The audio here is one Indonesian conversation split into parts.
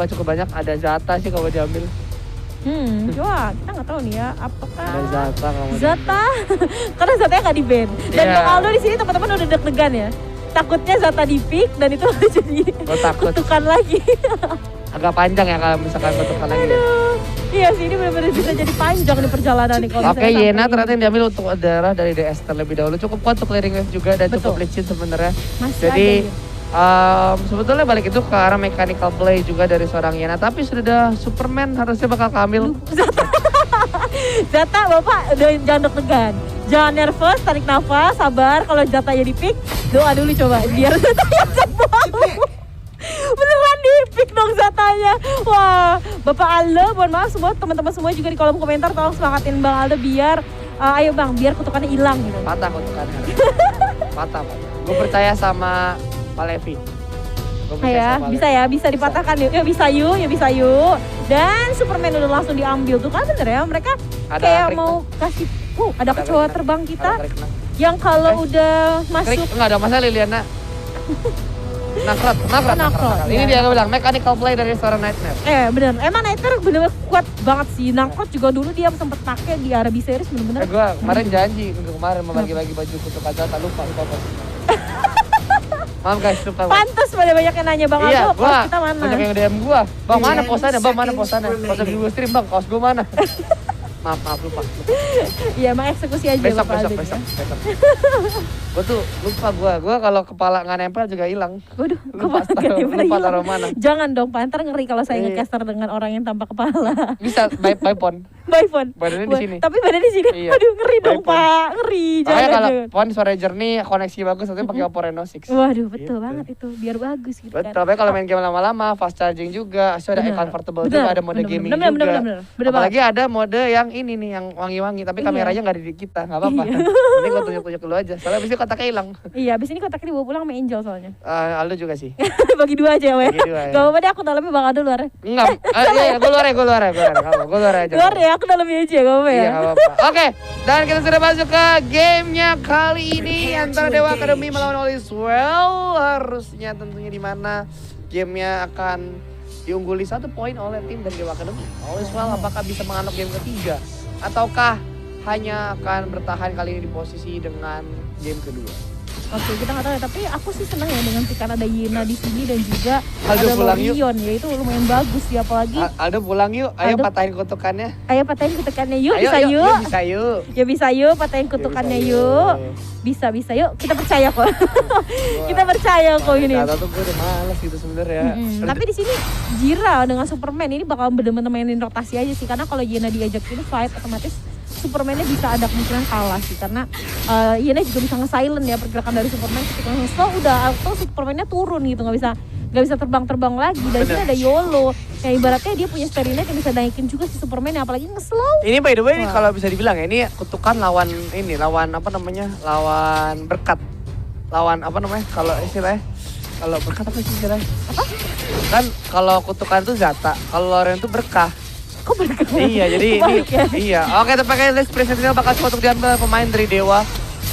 juga cukup banyak. Ada Zata sih kalau diambil. Coba kita nggak tahu nih ya apakah Ada Zata kamu. Zata karena Zatanya nggak di ban. Dan Iya. Bang Aldo di sini teman-teman udah deg-degan ya. Takutnya Zata di pick dan itu jadi takut. kutukan lagi. Agak panjang ya kalau misalkan kutukan lagi. Aduh. Iya sih ini benar-benar bisa jadi panjang nih perjalanan nih kalau Oke, misalnya Yena sampai ternyata yang diambil untuk darah dari DS terlebih dahulu. Cukup kuat untuk clearing wave juga dan Betul. cukup licin sebenarnya. Masih Jadi ada, sebetulnya balik itu ke arah mechanical play juga dari seorang Yena. Tapi sudah Superman harusnya bakal keambil. Zata Bapak udah jangan deg-degan. Jangan nervous, tarik nafas, sabar. Kalau Zata jadi pick, doa dulu coba biar Zata yang sembuh. Beneran di pick dong Zatanya. Wah, Bapak Aldo, mohon maaf semua teman-teman semua juga di kolom komentar tolong semangatin Bang Aldo biar ayo Bang, biar kutukannya hilang gitu. Patah kutukannya. Patah. Gue percaya sama Pak Levi. Ya, bisa dipatahkan yuk. Yuk bisa yuk. Dan Superman udah langsung diambil tuh kan bener ya. Mereka Ada kayak krik, mau kasih ada kecoa krik, terbang kita ada krik, yang kalau udah Krik, masuk enggak ada masalah Liliana. Nakrat. Ini ya. dia bilang mechanical play dari seorang Nightmare. bener. Emang Nightmare bener-bener kuat banget sih. Nangkot juga dulu dia sempet pakai di Arabi Series bener-bener. Gue kemarin janji minggu kemarin mau bagi-bagi baju kutukan Zata lupa. Maaf guys, lupa. Pantes pada banyak yang nanya Bang Iya, Aldo, kaos kita mana? banyak yang DM gua. Bang, mana posannya? Bang, mana posannya? Pas lagi gue stream, Bang, kaos gua mana? Maaf, lupa. Iya, emang eksekusi aja Besok. Bapak Aldo ya. Gue tuh lupa gue kalau kepala nggak nempel juga hilang. Waduh, Lupa taruh mana. Jangan dong, Pak. Ntar ngeri kalau saya Iya. ngecaster dengan orang yang tanpa kepala. Bisa by phone. By phone. Badannya di sini. Tapi badannya di sini. Iya. Waduh, ngeri By dong, phone. Pak. Ngeri. Makanya kalau Jangan. phone suara jernih, koneksi bagus, nanti pakai Oppo Reno 6. Waduh, betul Gitu. banget itu. Biar bagus gitu Betul, kan. tapi kalau main game lama-lama, fast charging juga, ada Bener. comfortable Bener, juga, ada mode bener, gaming bener, juga. bener banget. Apalagi ada mode yang ini nih, yang wangi-wangi, tapi Iya. kameranya nggak ada di kita, nggak apa-apa. Iya. Ini gue tunjuk-tunjuk dulu aja, soalnya abis itu kotaknya hilang. Iya, abis ini kotaknya dibawa pulang sama Angel soalnya. Aldo juga sih. Bagi dua aja, Weh. Bagi dua, ya. Gak apa-apa deh, aku dalamnya Bang Aldo luar. Enggak, iya, gue luar aja. Luar ya, aku dalamnya aja, gak apa-apa ya. Iya, nggak apa-apa. Oke, dan kita sudah masuk ke gamenya kali ini antara Dewa Academy melawan Oliswell. Harusnya tentunya di mana gamenya akan diungguli 1 poin oleh tim dari Dewa Academy. Oliswell apakah bisa menganok game ketiga ataukah hanya akan bertahan kali ini di posisi dengan game kedua? Oke, kita nggak tahu ya, tapi aku sih senang ya dengan pikan ada Yena di sini dan juga Aldo ada pulang yuk. Lorion ya, itu lumayan bagus ya, apalagi Aldo pulang yuk, ayo Aldo. patahin kutukannya. ayo patahin kutukannya yuk, Ayo, bisa yuk, yuk. bisa yuk. Ya bisa yuk, patahin kutukannya yuk. Bisa yuk, kita percaya kok. Kita percaya kok ini. Kata tuh gue udah males gitu sebenarnya. Tapi di sini Jira dengan Superman ini bakal bener-bener mainin rotasi aja sih, karena kalau Yena diajak ini fight otomatis Superman-nya bisa ada kemungkinan kalah sih, karena Yena juga bisa nge-silent ya pergerakan dari Superman ketika nge-slow udah auto Superman-nya turun gitu, nggak bisa terbang-terbang lagi. Dan sini ada YOLO yang ibaratnya dia punya Starry Night yang bisa naikin juga si Superman, apalagi nge-slow. Ini by the way, Wah. kalau bisa dibilang ya, ini kutukan lawan apa namanya? Lawan berkat. Lawan apa namanya? Kalau istilahnya, kalau berkat apa sih istilahnya? Apa? Kan kalau kutukan tuh Zata, kalau Lorion tuh berkah. Kok berkah? Iya, jadi ini Kebalik ya? iya. Oke, tampaknya list presentasinya bakal coba untuk diambil pemain dari Dewa.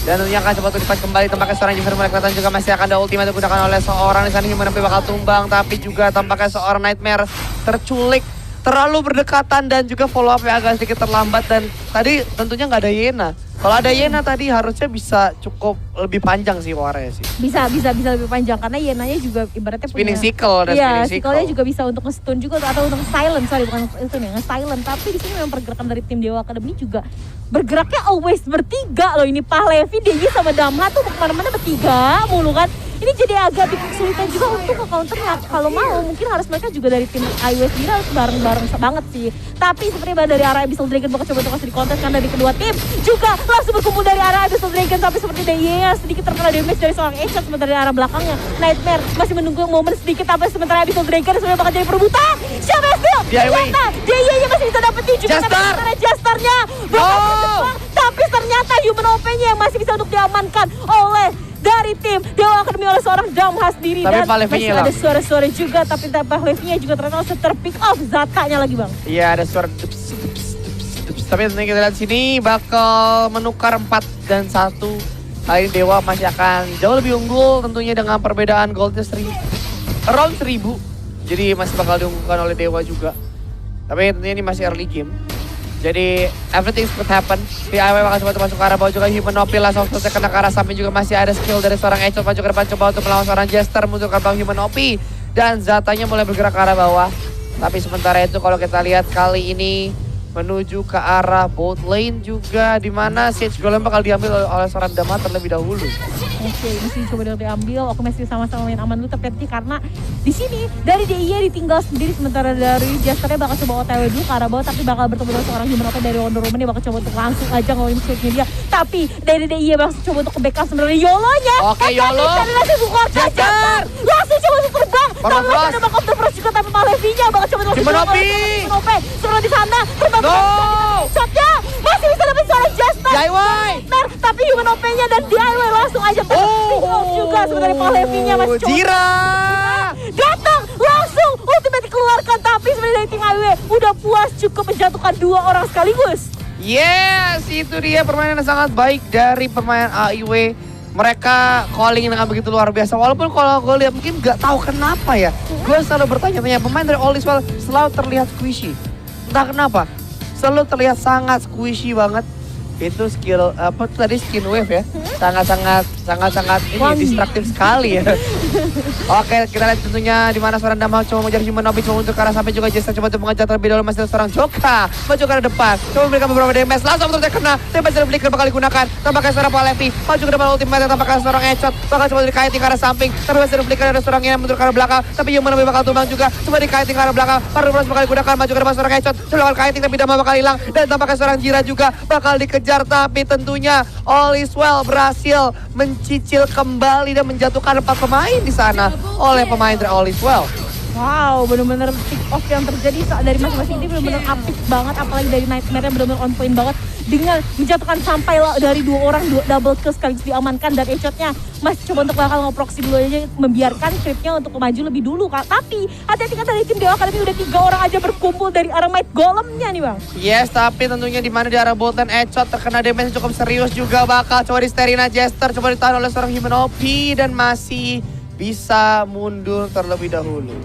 Dan tentunya akan coba untuk difight kembali. Tampaknya seorang Jeffer mulai kelihatan juga masih akan ada ultimate digunakan oleh seorang di sana yang menemui bakal tumbang. Tapi juga tampaknya seorang Nightmare terculik. Terlalu berdekatan dan juga follow up yang agak sedikit terlambat. Dan tadi tentunya nggak ada Yena. Kalau ada Yena tadi harusnya bisa cukup lebih panjang sih warnya sih. Bisa lebih panjang karena Yenanya juga ibaratnya Spinning punya sickle dan iya, spinning sickle-nya sickle. juga bisa untuk nge-stun juga atau untuk silent, bukan nge-stun ya, nge-silent. Tapi di sini memang pergerakan dari tim Dewa Academy juga bergeraknya always bertiga loh. Ini Pak Levi, Dewi sama Damha tuh kemana-mana bertiga mulu kan. Ini jadi agak bikin kesulitan juga untuk nge-counternya. Kalau mau mungkin harus mereka juga dari tim iOS Dira harus bareng-bareng banget sih. Tapi sepertinya dari arah Abyssal Dragon bakal coba untuk kasih di kontes kan dari kedua tim juga langsung berkumpul dari arah Abyssal Dragon, tapi seperti DIY sedikit terkena damage dari seorang Ace sementara dari arah belakangnya Nightmare masih menunggu momen sedikit, tapi sementara Abyssal Dragon sebenarnya bakal jadi perebutan. Siapa yang steal? Ternyata DIY masih bisa dapetin juga karena Jastarnya tapi ternyata Human OP-nya yang masih bisa untuk diamankan oleh dari tim Dewa Academy oleh seorang Damha sendiri. Tapi dan Pak Levi masih hilang. ada suara-suara juga, tapi Pak Levi-nya juga ternyata langsung terpick off Zatanya lagi bang. Iya, ada suara dups. Tapi tentunya kita lihat sini bakal menukar 4 dan 1. Kali ini Dewa masih akan jauh lebih unggul tentunya dengan perbedaan goldnya around 1000. Jadi masih bakal diunggulkan oleh Dewa juga. Tapi tentunya ini masih early game. Jadi everything could happen. DIY bakal coba untuk masuk ke arah bawah juga. Humanopi langsung selesai kena ke arah samping juga. Masih ada skill dari seorang Echot maju ke depan coba untuk melawan seorang Jester muncul ke belakang Humanopi. Dan Zatanya mulai bergerak ke arah bawah. Tapi sementara itu kalau kita lihat kali ini menuju ke arah bot lane juga, di mana Siege Golem bakal diambil oleh seorang Dama terlebih dahulu. Oke, mesti coba diambil. Aku masih sama-sama main aman dulu, tapi karena di sini dari DIY ditinggal sendiri, sementara dari Jesternya bakal coba OTW dulu ke arah bawah, tapi bakal bertemu dengan seorang Humanoid dari Wonder Woman. Dia bakal coba untuk langsung aja ngawin shootnya dia, tapi dari DIY bakal coba untuk ke backup sebenarnya Yolo-nya. Oke, Yolo. Jester langsung coba untuk terbang. Parah, Tapi ada backup the first juga, tapi malah Levi-nya bakal coba untuk Humanopi. sebenarnya di sana terbang. No. Shotnya masih bisa dapat seorang Jester. DIY. Tapi Humanoid-nya dan DIY langsung aja juga sebenarnya Pak Levi-nya masih coba. Jira Datang langsung ultimate dikeluarkan, tapi sebenarnya dari tim AIW udah puas cukup menjatuhkan 2 orang sekaligus. Yes, itu dia permainan yang sangat baik dari pemain AIW. Mereka calling dengan begitu luar biasa. Walaupun kalau gue lihat mungkin gak tahu kenapa ya. Gue selalu bertanya-tanya, pemain dari All Is Well selalu terlihat squishy. Entah kenapa, selalu terlihat sangat squishy banget. Itu skill apa tadi, skin wave ya, sangat ini distraktif sekali ya. Oke, kita lihat tentunya di mana seorang Dama coba mengejar Humanoid, coba untuk ke arah sampai juga Jester coba untuk mengejar terlebih dahulu. Masih ada seorang Joka maju ke arah depan, coba memberikan beberapa damage, langsung terus kena tempat dari Flicker bakal digunakan. Tampaknya seorang Palevi maju ke depan ultimate, tampaknya seorang Echot bakal coba dikaitin ke arah samping, tapi masih ada Flicker, ada seorang yang mundur ke arah belakang, tapi Humanoid bakal tumbang juga, coba dikaitin ke arah belakang. Baru bakal digunakan, maju ke depan seorang Echot, coba bakal kaiting tapi Dama bakal hilang, dan tampaknya seorang Jira juga bakal dikejar, tapi tentunya All Is Well berhasil mencicil kembali dan menjatuhkan 4 pemain di sana oleh pemain dari All Is Well. Wow, benar-benar pick off yang terjadi dari masing-masing tim benar-benar apik banget, apalagi dari Nightmare-nya benar-benar on point banget dengan menjatuhkan sampai dari 2 orang double kill sekaligus diamankan, dan Echotnya masih coba untuk bakal nge-proxy dulu aja, membiarkan creepnya untuk maju lebih dulu Kak. Tapi hati-hati kan dari tim Dewa Academy udah 3 orang aja berkumpul dari arah Might Golemnya nih Bang. Yes, tapi tentunya di mana di arah Bolton Echot terkena damage cukup serius juga, bakal coba di Sterina Jester, coba ditahan oleh seorang Humanopi dan masih bisa mundur terlebih dahulu.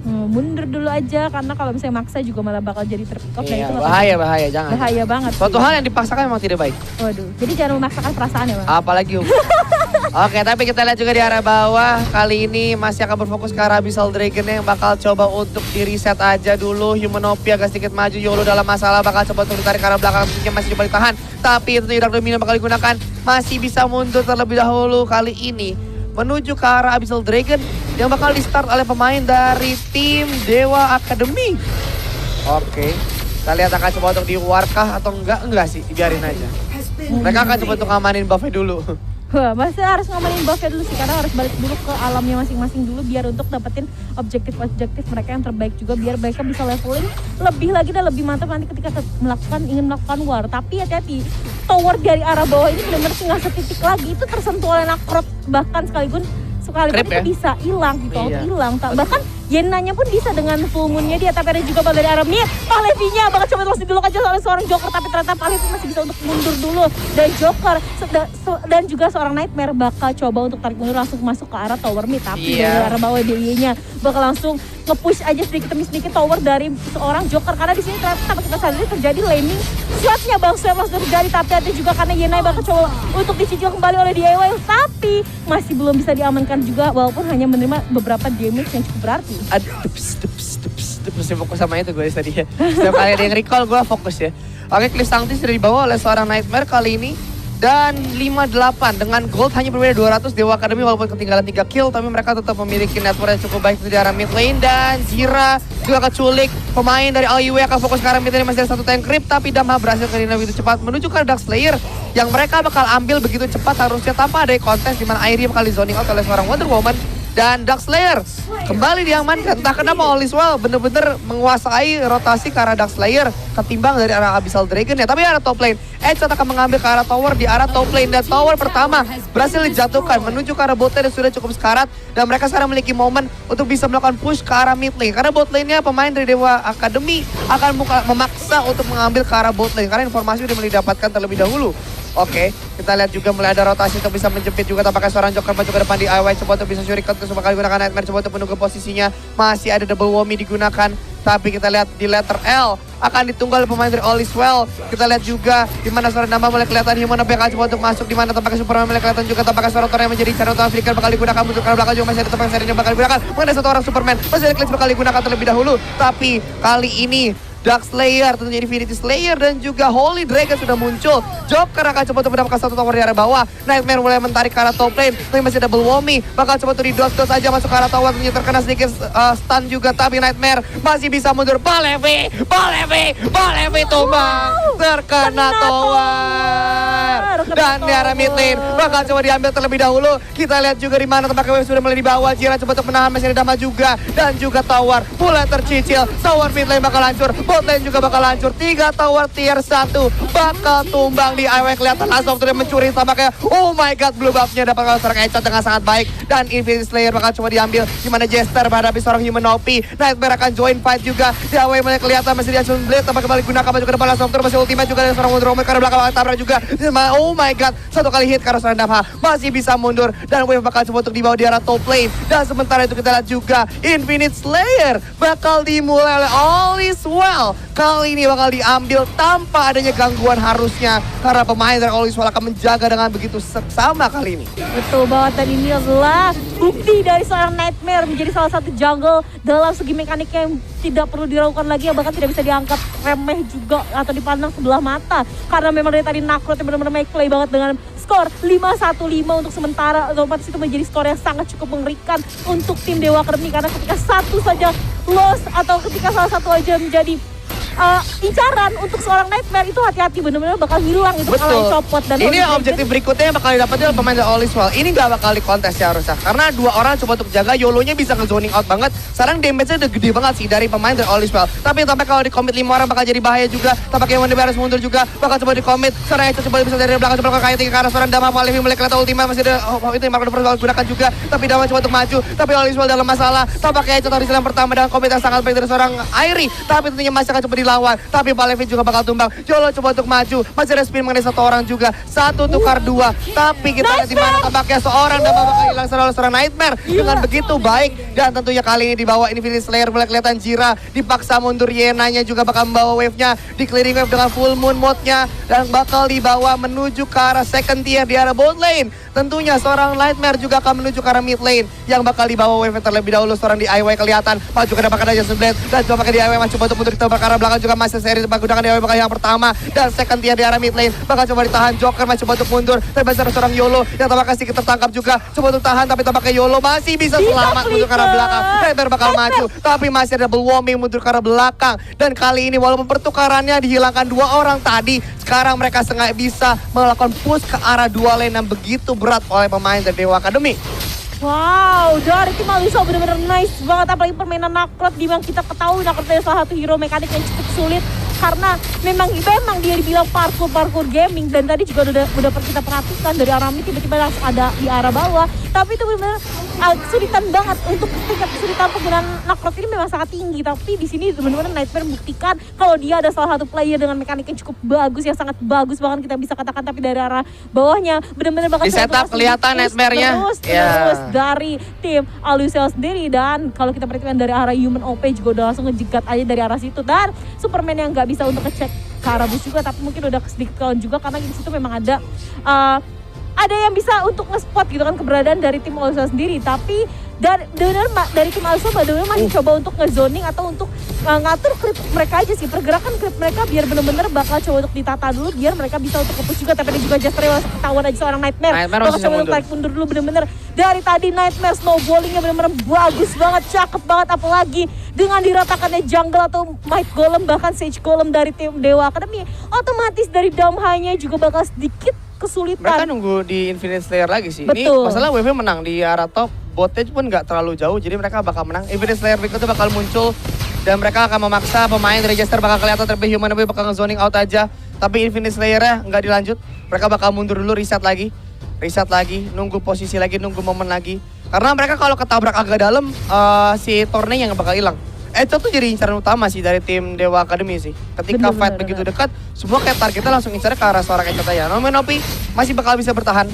Mundur dulu aja, karena kalau misalnya maksa juga malah bakal jadi terpick off. Iya, bahaya, jangan. Bahaya banget. Suatu hal yang dipaksakan memang tidak baik. Waduh, jadi jangan memaksakan perasaan ya Bang. Apalagi Oke, tapi kita lihat juga di arah bawah. Kali ini masih akan berfokus ke arah Abyssal Dragon yang bakal coba untuk di-reset aja dulu. Humanopi agak sedikit maju, Yolo dalam masalah, bakal coba untuk ditarik ke arah belakang, masih coba ditahan. Tapi itu Dark Dominion bakal digunakan, masih bisa mundur terlebih dahulu kali ini menuju ke arah Abyssal Dragon yang bakal di-start oleh pemain dari tim Dewa Academy. Oke, kita lihat akan coba untuk di-war-kah atau enggak sih, biarin aja. Mereka akan coba untuk ngamanin buffnya dulu. Wah, masih harus ngamanin buffnya dulu sih, karena harus balik dulu ke alamnya masing-masing dulu biar untuk dapetin objektif-objektif mereka yang terbaik juga, biar mereka bisa leveling lebih lagi dan lebih mantap nanti ketika ingin melakukan war. Tapi hati-hati, tower dari arah bawah ini benar-benar tinggal setitik lagi, itu tersentuh oleh Nakrot, bahkan sekalipun itu ya? Bisa hilang gitu, hilang. Bahkan Yenanya pun bisa dengan full moon-nya dia, tapi ada juga dari arah Mir. Pak Levi-nya bakal coba terus diduluk aja oleh seorang Joker, tapi ternyata Pak Levi masih bisa untuk mundur dulu. Dan Joker dan juga seorang Nightmare bakal coba untuk tarik mundur langsung masuk ke arah tower mid, tapi dari arah bawah DIY-nya bakal langsung nge-push aja sedikit demi sedikit tower dari seorang Joker, karena di sini ternyata tanpa kita sadari terjadi laning swapnya Bang, swap langsung terjadi, tapi ada juga karena Yenai bakal coba untuk dicicil kembali oleh DIY, tapi masih belum bisa diamankan juga walaupun hanya menerima beberapa damage yang cukup berarti. Aduh, masih fokus sama itu gue tadi ya. Setiap kali ada yang recall gue fokus ya. Oke, Cliff Sanctis sudah dibawa oleh seorang Nightmare kali ini. Dan 5-8 dengan gold hanya berbeda 200. Dewa Academy walaupun ketinggalan 3 kill, tapi mereka tetap memiliki network yang cukup baik di arah mid lane. Dan Jira juga keculik, pemain dari AIW akan fokus ke arah mid lane, masih ada 1 tank creep, tapi Damha berhasil kerina begitu cepat menuju ke Dark Slayer yang mereka bakal ambil begitu cepat harusnya tanpa ada kontes, di mana Airi bakal di zoning out oleh seorang Wonder Woman. Dan Dark Slayer kembali diamankan. Entah kenapa All Is Well bener-bener menguasai rotasi ke arah Dark Slayer ketimbang dari arah Abyssal Dragon ya. Tapi arah top lane, Echot akan mengambil ke arah tower di arah top lane. Dan tower pertama berhasil dijatuhkan menuju ke arah bot lane yang sudah cukup sekarat. Dan mereka sekarang memiliki momen untuk bisa melakukan push ke arah mid lane. Karena bot lane-nya pemain dari Dewa Academy akan memaksa untuk mengambil ke arah bot lane. Karena informasi sudah didapatkan terlebih dahulu Oke, kita lihat juga mulai ada rotasi untuk bisa menjepit juga tampaknya seorang Joker maju ke depan di IY. Coba untuk bisa shuriken untuk kali gunakan Nightmare. Coba untuk menunggu posisinya. Masih ada double whammy digunakan. Tapi kita lihat di letter L akan ditunggal pemain dari All Is Well. Kita lihat juga di mana seorang nama mulai kelihatan Human Up yang akan coba untuk masuk, di mana tampaknya Superman mulai kelihatan juga, tampaknya seorang Thor yang menjadi cara utama Flicker bakal digunakan untuk ke belakang juga masih ada tampaknya serinya bakal digunakan. Mengenai satu orang Superman masih ada Eclipse bakal digunakan terlebih dahulu. Tapi kali ini Dark Slayer, tentunya Infinity Slayer dan juga Holy Dragon sudah muncul. Joker akan coba untuk mendapatkan satu tower di arah bawah. Nightmare mulai menarik ke arah top lane, tapi masih double whammy. Bakal coba untuk di-dot-dot saja masuk ke arah tower, tentunya terkena sedikit stun juga. Tapi Nightmare masih bisa mundur. Balevi tumbang. Terkena tower. Dan di arah mid lane bakal coba diambil terlebih dahulu. Kita lihat juga di mana tampaknya Wave sudah mulai di bawah. Jira coba untuk menahan, masih ada Dama juga. Dan juga tower mulai tercicil. Tower mid lane bakal hancur. Bot lane juga bakal hancur. 3 tower tier 1 bakal tumbang di IW. Kelihatan langsung sudah mencuri tampaknya. Oh my god, blue buff-nya dapat seorang headshot dengan sangat baik. Dan Infinity Slayer bakal coba diambil. Gimana Jester menghadapi seorang Human OP. Nightmare akan join fight juga. Di IW mulai kelihatan masih di Asun Blade. Tampaknya kembali gunakan maju ke depan langsung. Terus masih ultimate juga dari seorang Wonder Woman. Karena belakang tabrak juga. Oh my god, satu kali hit karena seorang Damha masih bisa mundur. Dan Wave bakal coba untuk dibawa di arah top lane. Dan sementara itu kita lihat juga Infinite Slayer bakal dimulai oleh All Is Well. Kali ini bakal diambil tanpa adanya gangguan harusnya. Karena pemain dari All Is Well akan menjaga dengan begitu seksama kali ini. Betul banget, dan ini adalah bukti dari seorang Nightmare menjadi salah satu jungle dalam segi mekaniknya yang tidak perlu diragukan lagi, yang bahkan tidak bisa dianggap remeh juga atau dipandang sebelah mata. Karena memang dari tadi Nakrot yang benar-benar make play banget dengan skor 5-1-5 untuk sementara. Otomatis itu menjadi skor yang sangat cukup mengerikan untuk tim Dewa Academy. Karena ketika satu saja loss atau ketika salah satu aja menjadi incaran untuk seorang Nightmare, itu hati-hati, benar-benar bakal hilang itu kalau copot. Dan ini objektif berikutnya yang bakal didapatkan oleh pemain dari All Is Well. Ini gak bakal dikontes ya harusnya, karena 2 orang coba untuk jaga. YOLO-nya bisa ke-zoning out banget. Sekarang damage-nya udah gede banget sih dari pemain dari All Is Well. Tapi sampai kalau di-commit 5 orang bakal jadi bahaya juga. Tampaknya Wonder harus mundur juga, bakal coba di-commit. Seorang Echo coba bisa dari belakang, coba kayak 3 ke arah seorang Dama. Malevi mulai kelihatan ultimate, masih ada itu yang bakal gunakan juga. Tapi Dama coba untuk maju, tapi All Is Well dalam masalah. Tampaknya Echo tahu di yang pertama dengan commit yang sangat baik dari seorang Airi. Tapi tentunya masih akan coba dilawan. Tapi Malevi juga bakal tumbang. YOLO coba untuk maju, masih ada spin mengenai 1 orang juga. 1 tukar 2. Tapi kita lihat di mana tampaknya seorang Dama bakal hilang seorang Nightmare dengan begitu baik. Dan tentunya kali ini dibawa Infinity Slayer, mulai kelihatan Jira dipaksa mundur. Yenanya juga bakal membawa wave-nya di clearing wave dengan full moon mode-nya, dan bakal dibawa menuju ke arah second tier di arah bot lane. Tentunya seorang Nightmare juga akan menuju ke arah mid lane yang bakal dibawa wave terlebih dahulu. Seorang di IY kelihatan maju ke depan ada Jason Blade, dan coba pakai di IY coba untuk mundur di ke arah belakang juga. Masih seri gunakan di IY bakal yang pertama, dan second tier di arah mid lane bakal coba ditahan. Joker masih coba untuk mundur, tapi masih ada seorang YOLO yang tampaknya sedikit tertangkap juga, coba untuk tahan, tapi tampaknya YOLO masih bisa selamat mundur ke arah belakang. Nightmare bakal maju, tapi masih ada double whammy mundur ke arah belakang. Dan kali ini walaupun pertukarannya dihilangkan 2 orang tadi, sekarang mereka sengaja bisa melakukan push ke arah 2 lane yang begitu berat oleh pemain dari Dewa Academy. Wow, dari tim Aluso benar-benar nice banget, apalagi permainan Nakrot, di mana kita ketahui Nakrot adalah salah satu hero mekanik yang cukup sulit karena memang dia dibilang parkour gaming, dan tadi juga udah kita perhatikan dari arah mid tiba-tiba langsung ada di arah bawah. Tapi itu benar-benar kesulitan banget, untuk tingkat kesulitan penggunaan Nakrot ini memang sangat tinggi. Tapi di sini benar-benar Nightmare membuktikan kalau dia ada salah satu player dengan mekanik yang cukup bagus, yang sangat bagus bahkan kita bisa katakan. Tapi dari arah bawahnya benar-benar bakal di setup kelihatan Nightmare-nya terus dari tim Alucel sendiri. Dan kalau kita perhatikan dari arah Human OP juga udah langsung ngejegat aja dari arah situ, dan Superman yang nggak bisa untuk ngecek ke arah bus juga, tapi mungkin udah sedikit kawan juga karena di situ memang ada yang bisa untuk nge-spot gitu kan keberadaan dari tim Alucel sendiri. Tapi dari tim Alucel benar-benar masih coba untuk nge-zoning atau untuk ngatur creep mereka aja sih, pergerakan creep mereka biar benar-benar bakal coba untuk ditata dulu biar mereka bisa untuk nge-push juga. Tapi ada juga Jester yang ketahuan aja seorang Nightmare bakal coba untuk tarik mundur dulu. Benar-benar dari tadi Nightmare snowballingnya benar-benar bagus banget, cakep banget, apalagi dengan diratakannya jungle atau Might Golem bahkan Sage Golem dari tim Dewa Academy, otomatis dari Damha-nya juga bakal sedikit kesulitan. Mereka nunggu di Infinite Slayer lagi sih. Betul. Ini masalah wave menang di arah top, botnya pun nggak terlalu jauh, jadi mereka bakal menang. Infinite Slayer berikutnya bakal muncul, dan mereka akan memaksa pemain dari Jester bakal kelihatan terlebih Human bakal nge-zoning out aja. Tapi Infinite Slayer-nya nggak dilanjut, mereka bakal mundur dulu, reset lagi, nunggu posisi lagi, nunggu momen lagi. Karena mereka kalau ketabrak agak dalam, si Torne yang bakal hilang. Echo tuh jadi incaran utama sih dari tim Dewa Academy sih. Ketika fight begitu dekat, semua kayak targetnya langsung incarnya ke arah seorang Echo ya. Nopi masih bakal bisa bertahan.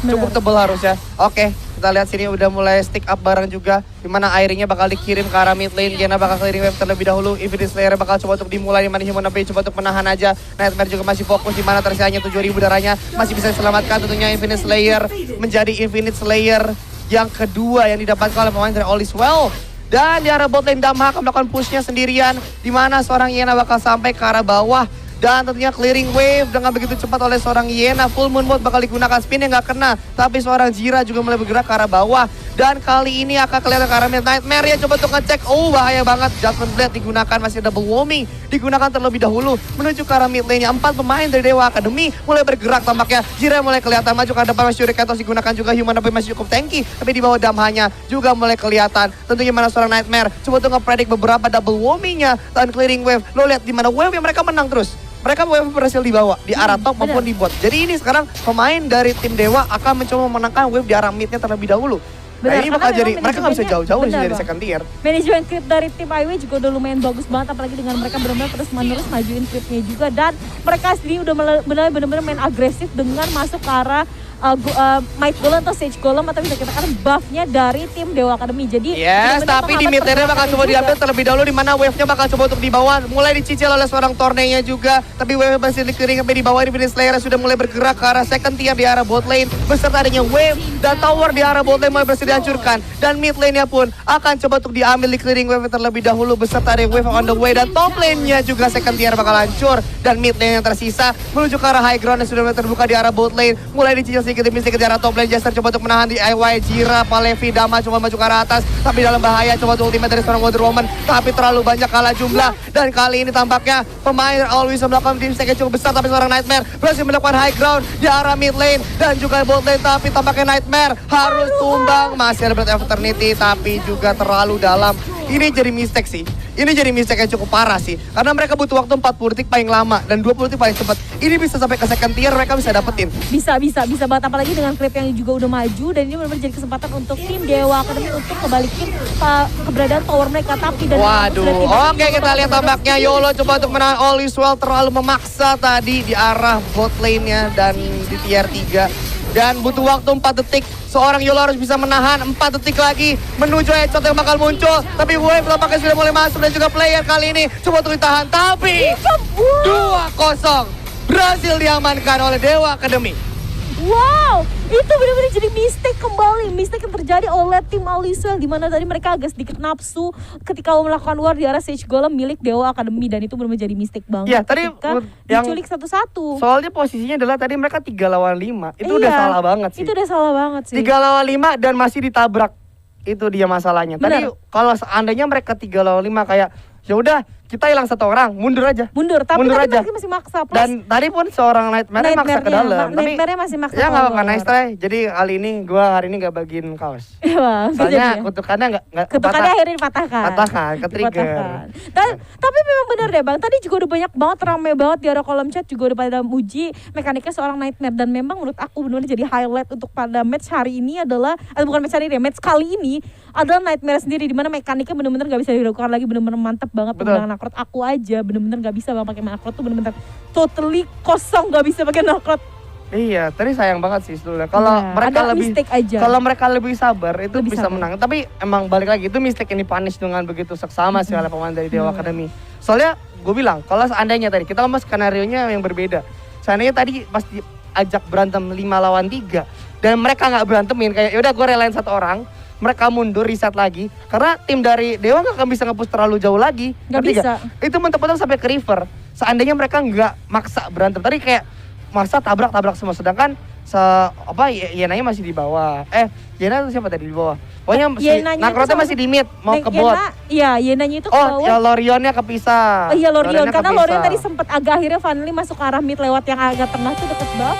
Cukup tebal harusnya. Oke, kita lihat sini udah mulai stick up bareng juga. Dimana airingnya bakal dikirim ke arah mid lane. Gena bakal clearing wave terlebih dahulu. Infinite Slayer bakal coba untuk dimulai. Dimana Human Napi coba untuk menahan aja. Nightmare juga masih fokus. Dimana tersisanya 7.000 darahnya. Masih bisa diselamatkan tentunya Infinite Slayer. Menjadi Infinite Slayer yang kedua yang didapatkan oleh pemain dari All Is Well. Dan di arah bot lane Damha akan melakukan pushnya sendirian. Dimana seorang Yena bakal sampai ke arah bawah. Dan tentunya clearing wave dengan begitu cepat oleh seorang Yena. Full moon mode bakal digunakan, spin yang gak kena. Tapi seorang Jira juga mulai bergerak ke arah bawah. Dan kali ini akan kelihatan ke arah Nightmare ya. Coba untuk ngecek, bahaya banget. Judgment Blade digunakan, masih double whammy. Digunakan terlebih dahulu menuju ke arah mid lane-nya. 4 pemain dari Dewa Academy mulai bergerak tampaknya. Jira mulai kelihatan maju ke depan, masih Shuriken digunakan juga. Human Napi masih cukup tanky. Tapi di bawah Damhanya juga mulai kelihatan. Tentunya mana seorang Nightmare. Coba untuk nge-predict beberapa double whammy-nya. Dan clearing wave. Lo lihat di mana wave yang mereka menang terus. Mereka berhasil dibawa di arah top maupun di bot. Jadi ini sekarang pemain dari tim Dewa akan mencoba memenangkan wave di arah midnya terlebih dahulu. Nah ini bakal jadi, mereka nggak bisa jauh-jauh dari second tier. Manajemen creep dari tim IW juga udah lumayan bagus banget, apalagi dengan mereka benar-benar terus-menerus majuin creepnya juga. Dan mereka sendiri udah benar-benar main agresif dengan masuk ke arah Might Golem atau Sage Golem atau bisa kita katakan buffnya dari tim Dewa Academy. Jadi yes, tapi di mid lane bakal coba diambil terlebih dahulu, di mana wave-nya bakal coba untuk dibawa. Mulai dicicil oleh seorang Tornenya juga, tapi wave masih dikering sampai di bawah. Infinite Slayer sudah mulai bergerak ke arah second tier di arah bot lane beserta adanya wave dan tower di arah bot lane mulai berhasil dihancurkan. Dan mid lane-nya pun akan coba untuk diambil di clearing wave terlebih dahulu beserta ada wave on the way, dan top lane-nya juga second tier bakal hancur. Dan mid lane yang tersisa menuju ke arah high ground yang sudah mulai terbuka di arah bot lane. Mulai dicicil sedikit demi sedikit di arah top lane. Jester coba untuk menahan di IY. Jira, Palevi, Dama coba maju ke arah atas, tapi dalam bahaya. Coba untuk ultimate dari seorang Wonder Woman, tapi terlalu banyak kalah jumlah. Dan kali ini tampaknya pemain Always melakukan tim stack yang cukup besar, tapi seorang Nightmare berhasil melakukan high ground di arah mid lane dan juga bot lane. Tapi tampaknya Nightmare harus tumbang. Masih ada Blade of Eternity, tapi juga terlalu dalam. Ini jadi mistake sih. Ini jadi mistake yang cukup parah sih. Karena mereka butuh waktu 40 detik paling lama dan 20 detik paling cepat. Ini bisa sampai ke second tier, mereka bisa dapetin. Bisa banget, apalagi dengan clip yang juga udah maju. Dan ini benar-benar jadi kesempatan untuk tim Dewa Academy untuk kebalikin keberadaan tower mereka. Tapi dan waduh, oke kita lihat tampaknya Yolo coba untuk menahan All Is Well, terlalu memaksa tadi di arah bot lane-nya dan di tier 3. Dan butuh waktu 4 detik. Seorang Yolo harus bisa menahan 4 detik lagi menuju headshot yang bakal muncul. Tapi wave tampaknya sudah mulai masuk dan juga player kali ini coba untuk ditahan. Tapi 2-0 berhasil diamankan oleh Dewa Academy. Wow, itu benar-benar jadi mistake kembali. Mistake yang terjadi oleh tim Aliswell, di mana tadi mereka agak sedikit nafsu ketika melakukan war di arah Sage Golem milik Dewa Academy. Dan itu benar-benar jadi mistake banget. Ya, tadi yang diculik satu-satu. Soalnya posisinya adalah tadi mereka 3 lawan 5. Itu udah salah banget sih. Itu udah salah banget sih. 3 lawan 5 dan masih ditabrak. Itu dia masalahnya. Tadi kalau seandainya mereka 3 lawan 5 kayak ya udah kita hilang 1 orang, mundur aja. Tapi tadi masih maksa. Plus, dan tadi pun seorang Nightmare maksa ke dalam. Nightmare masih maksa. Ya nggak apa-apa, nice try. Jadi kali ini gua hari ini nggak bagiin kaos. Soalnya kutukannya nggak. Kutukannya akhirnya dipatahkan. Ke-trigger. Dan tapi memang benar deh bang. Tadi juga udah banyak banget, rame banget di arah kolom chat juga udah pada muji mekaniknya seorang Nightmare. Dan memang menurut aku benar-benar jadi highlight untuk pada match hari ini adalah, bukan match hari ini, match kali ini adalah Nightmare sendiri, di mana mekaniknya benar-benar nggak bisa dilakukan lagi, benar-benar mantap banget penggunaan Nakrot. Aku aja bener-bener gak bisa bang pakai Nakrot tuh, bener-bener totally kosong gak bisa pakai Nakrot. Iya, tadi sayang banget sih sebetulnya. Kalau mereka lebih sabar itu lebih bisa menang. Tapi emang balik lagi itu mistake yang dipunish dengan begitu seksama sih oleh pemain dari Dewa Academy. Soalnya gue bilang kalau seandainya tadi kita ngomong skenario-nya yang berbeda. Seandainya tadi pas diajak berantem 5 lawan 3 dan mereka nggak berantemin, kayak yaudah gue relain 1 orang. Mereka mundur, reset lagi. Karena tim dari Dewa gak akan bisa nge-push terlalu jauh lagi. Gak bisa. Itu mentok-mentok sampai ke river. Seandainya mereka gak maksa berantem. Tadi kayak maksa tabrak-tabrak semua. Sedangkan Yenanya masih di bawah. Yena itu siapa tadi di bawah? Pokoknya Nakrotnya masih di mid, mau ke bot. Iya, Yenanya itu ke bawah. Oh, ya Lorionnya kepisah. Oh iya, Lorion. Karena Lorion tadi sempat agak akhirnya finally masuk ke arah mid lewat yang agak tengah tuh deket banget.